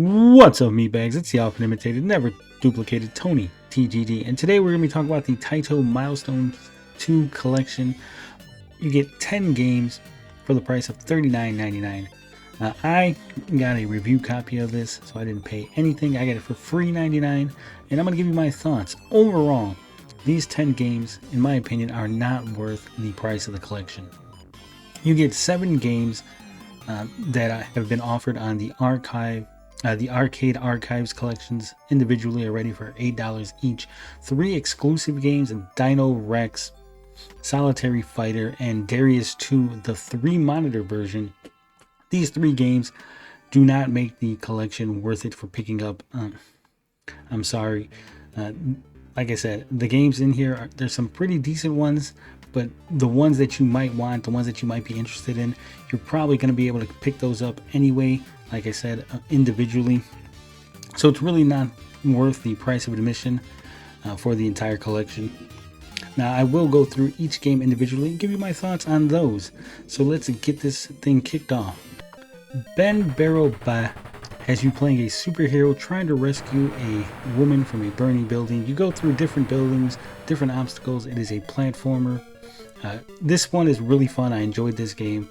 What's up, meatbags? It's the often imitated, never duplicated Tony TGD, and today we're going to be talking about the Taito Milestones 2 collection. You get 10 games for the price of $39.99. I got a review copy of this, so I didn't pay anything. I got it for free $99, and I'm going to give you my thoughts. Overall, these 10 games, in my opinion, are not worth the price of the collection. You get 7 games that have been offered on the Arcade Archives collections individually already for $8 each. 3 exclusive games in Dino Rex, Solitary Fighter, and Darius 2, the 3-monitor version. These 3 games do not make the collection worth it for picking up. I'm sorry. Like I said, the games in here, there's some pretty decent ones, but the ones that you might want, the ones that you might be interested in, you're probably going to be able to pick those up anyway, like I said, individually. So it's really not worth the price of admission for the entire collection. Now, I will go through each game individually and give you my thoughts on those. So let's get this thing kicked off. Ben Barrow Ba has you playing a superhero trying to rescue a woman from a burning building. You go through different buildings, different obstacles. It is a platformer. This one is really fun. I enjoyed this game.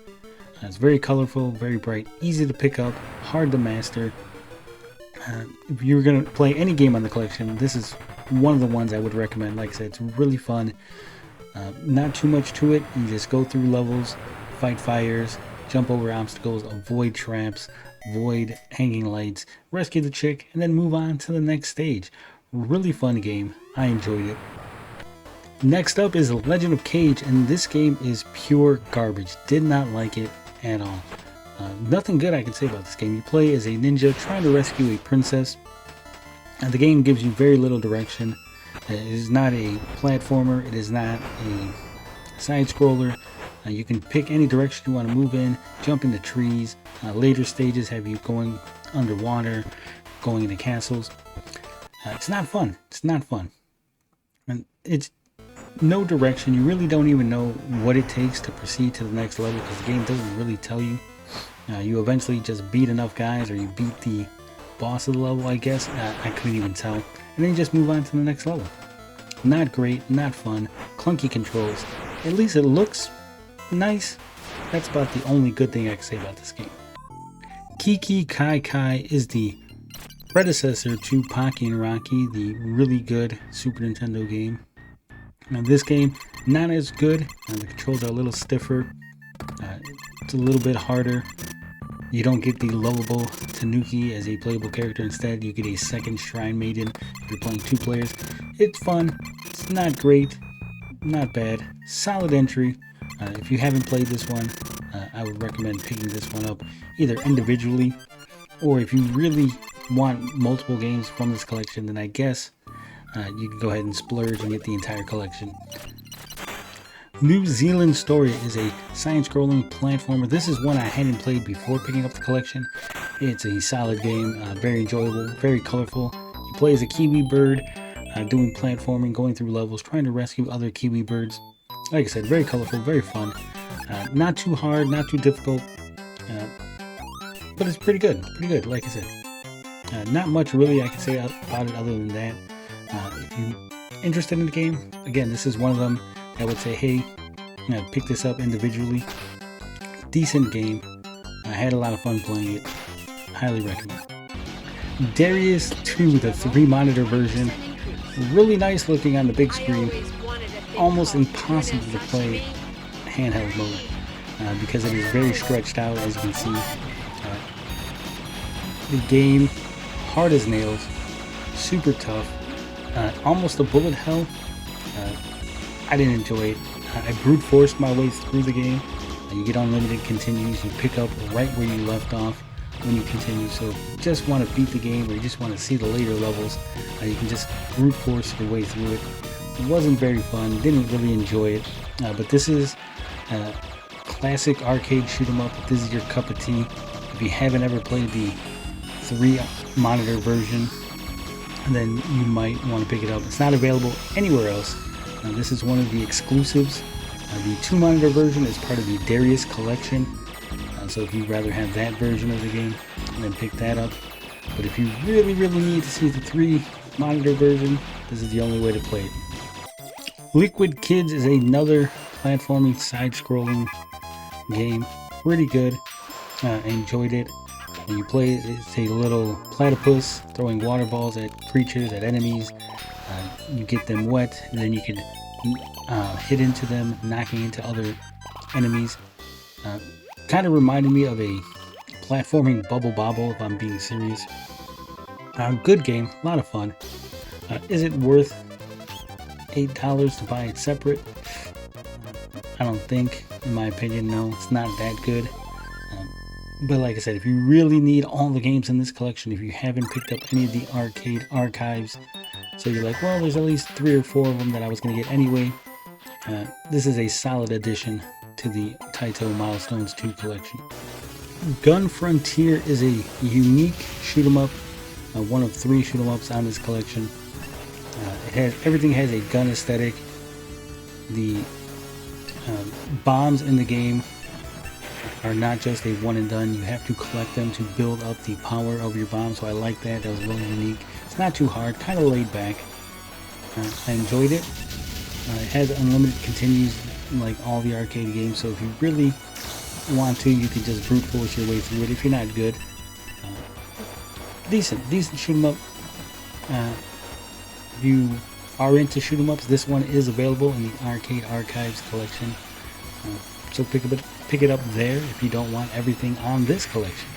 It's very colorful, very bright, easy to pick up, hard to master. If you're going to play any game on the collection, this is one of the ones I would recommend. Like I said, it's really fun. Not too much to it. You just go through levels, fight fires, jump over obstacles, avoid traps, avoid hanging lights, rescue the chick, and then move on to the next stage. Really fun game. I enjoyed it. Next up is Legend of Cage, and this game is pure garbage. Did not like it at all. Nothing good I can say about this game. You play as a ninja trying to rescue a princess, and the game gives you very little direction. It is not a platformer. It is not a side scroller. You can pick any direction you want to move in, jump into trees. Later stages have you going underwater, going into castles. It's not fun. It's not fun. And it's no direction. You really don't even know what it takes to proceed to the next level because the game doesn't really tell you. You eventually just beat enough guys, or you beat the boss of the level, I guess. I couldn't even tell. And then you just move on to the next level. Not great, not fun, clunky controls. At least it looks nice. That's about the only good thing I can say about this game. Kiki Kai Kai is the predecessor to Pocky and Rocky, the really good Super Nintendo game. Now this game, not as good. The controls are a little stiffer. It's a little bit harder. You don't get the lovable Tanuki as a playable character. Instead, you get a second Shrine Maiden if you're playing 2 players. It's fun. It's not great. Not bad. Solid entry. If you haven't played this one, I would recommend picking this one up either individually, or if you really want multiple games from this collection, then I guess you can go ahead and splurge and get the entire collection. New Zealand Story is a side-scrolling platformer. This is one I hadn't played before picking up the collection. It's a solid game, very enjoyable, very colorful. You play as a kiwi bird, doing platforming, going through levels, trying to rescue other kiwi birds. Like I said, very colorful, very fun. Not too hard, not too difficult, but it's pretty good, like I said. Not much really I can say about it other than that. If you're interested in the game, again, this is one of them I would say, hey, pick this up individually. Decent game. I had a lot of fun playing it. Highly recommend. Darius 2, the 3-monitor version. Really nice looking on the big screen. Almost impossible to play handheld mode because it is very stretched out, as you can see. The game, hard as nails, super tough, almost a bullet hell. I didn't enjoy it. I brute forced my way through the game. You get unlimited continues. You pick up right where you left off when you continue. So if you just want to beat the game, or you just want to see the later levels, you can just brute force your way through it. It wasn't very fun. Didn't really enjoy it. But this is a classic arcade shoot 'em up. If this is your cup of tea, if you haven't ever played the 3-monitor version, then you might want to pick it up. It's not available anywhere else. This is one of the exclusives. The 2-monitor version is part of the Darius collection. So if you'd rather have that version of the game, then pick that up. But if you really need to see the 3 monitor version, this is the only way to play it. Liquid Kids is another platforming side-scrolling game. Pretty good. I enjoyed it. When you play it, it's a little platypus throwing water balls at creatures, at enemies. You get them wet, and then you can hit into them, knocking into other enemies. Kind of reminded me of a platforming Bubble Bobble, if I'm being serious. Good game, a lot of fun. Is it worth $8 to buy it separate? I don't think, in my opinion, no, it's not that good. But like I said, if you really need all the games in this collection, if you haven't picked up any of the arcade archives, so you're like, well, there's at least 3 or 4 of them that I was going to get anyway, this is a solid addition to the Taito Milestones 2 collection. Gun Frontier is a unique shoot 'em up, one of 3 shoot 'em ups on this collection. Everything has a gun aesthetic. The bombs in the game are not just a one and done. You have to collect them to build up the power of your bomb, so I like that. That was really unique. It's not too hard, kind of laid back. I enjoyed it. It has unlimited continues like all the arcade games, so if you really want to, you can just brute force your way through it if you're not good. Decent shoot 'em up. If you are into shoot 'em ups, this one is available in the Arcade Archives collection. So pick it up there if you don't want everything on this collection.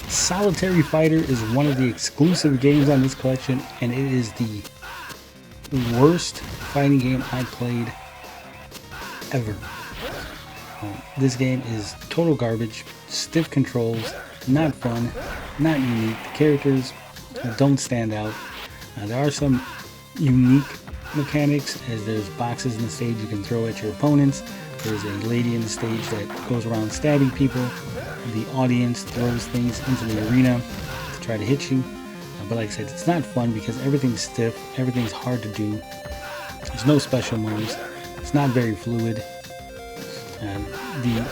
Solitary Fighter is one of the exclusive games on this collection, and it is the worst fighting game I played ever. This game is total garbage, stiff controls, not fun, not unique. The characters don't stand out. There are some unique mechanics, as there's boxes in the stage you can throw at your opponents. There's a lady in the stage that goes around stabbing people. The audience throws things into the arena to try to hit you. But like I said, it's not fun because everything's stiff, everything's hard to do. There's no special moves. It's not very fluid. The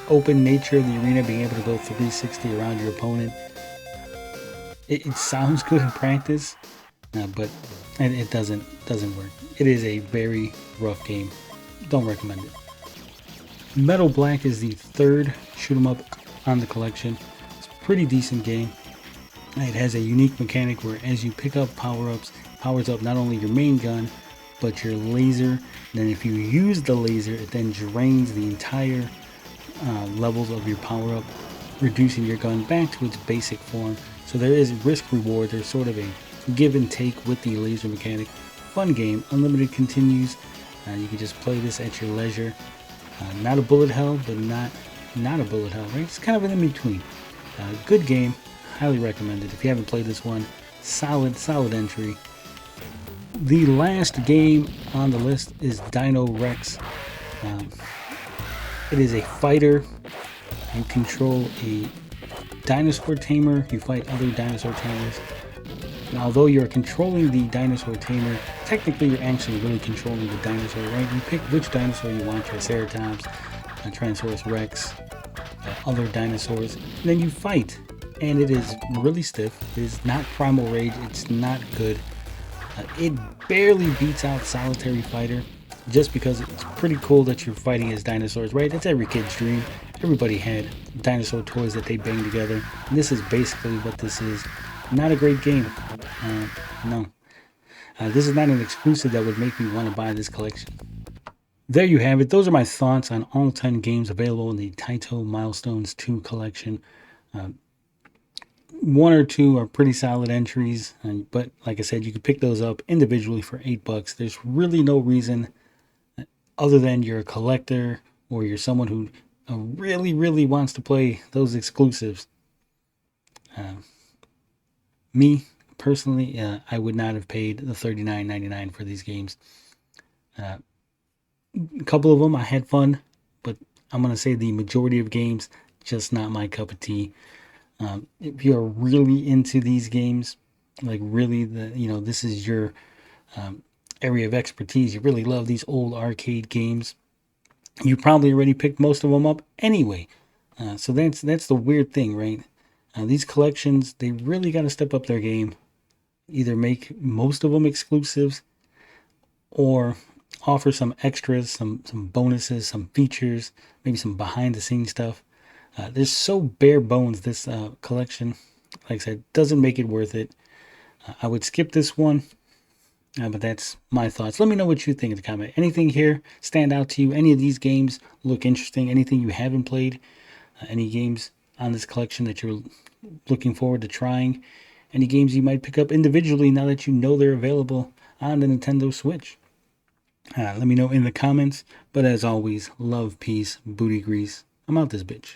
open nature of the arena, being able to go 360 around your opponent, it sounds good in practice, but it doesn't work. It is a very rough game. Don't recommend it. Metal Black is the 3rd shoot 'em up on the collection. It's a pretty decent game. It has a unique mechanic where as you pick up power-ups, powers up not only your main gun, but your laser. And then if you use the laser, it then drains the entire levels of your power-up, reducing your gun back to its basic form. So there is risk reward. There's sort of a give and take with the laser mechanic. Fun game, unlimited continues. You can just play this at your leisure. Not a bullet hell, but not a bullet hell, right? It's kind of an in-between. Good game, highly recommended. If you haven't played this one, solid entry. The last game on the list is Dino Rex. It is a fighter. You control a dinosaur tamer. You fight other dinosaur tamers. And although you're controlling the dinosaur tamer, technically you're actually really controlling the dinosaur, right? You pick which dinosaur you want, Triceratops, Tyrannosaurus Rex, other dinosaurs, and then you fight. And it is really stiff. It is not Primal Rage. It's not good. It barely beats out Solitary Fighter, just because it's pretty cool that you're fighting as dinosaurs, right? That's every kid's dream. Everybody had dinosaur toys that they banged together. And this is basically what this is. Not a great game. No. This is not an exclusive that would make me want to buy this collection. There you have it. Those are my thoughts on all 10 games available in the Taito Milestones 2 collection. 1 or 2 are pretty solid entries, but like I said, you can pick those up individually for $8. There's really no reason, other than you're a collector or you're someone who really wants to play those exclusives. Me personally, I would not have paid the $39.99 for these games. A couple of them I had fun, but I'm gonna say the majority of games just not my cup of tea. If you're really into these games, like really this is your area of expertise, you really love these old arcade games, you probably already picked most of them up anyway. So that's the weird thing, right? These collections, they really got to step up their game. Either make most of them exclusives or offer some extras, some bonuses, some features, maybe some behind the scenes stuff. There's so bare bones, this collection, like I said, doesn't make it worth it. I would skip this one, but that's my thoughts. Let me know what you think in the comment. Anything here stand out to you? Any of these games look interesting? Anything you haven't played? Any games on this collection that you're looking forward to trying? Any games you might pick up individually now that you know they're available on the Nintendo Switch? Let me know in the comments. But as always, love, peace, booty grease. I'm out this bitch.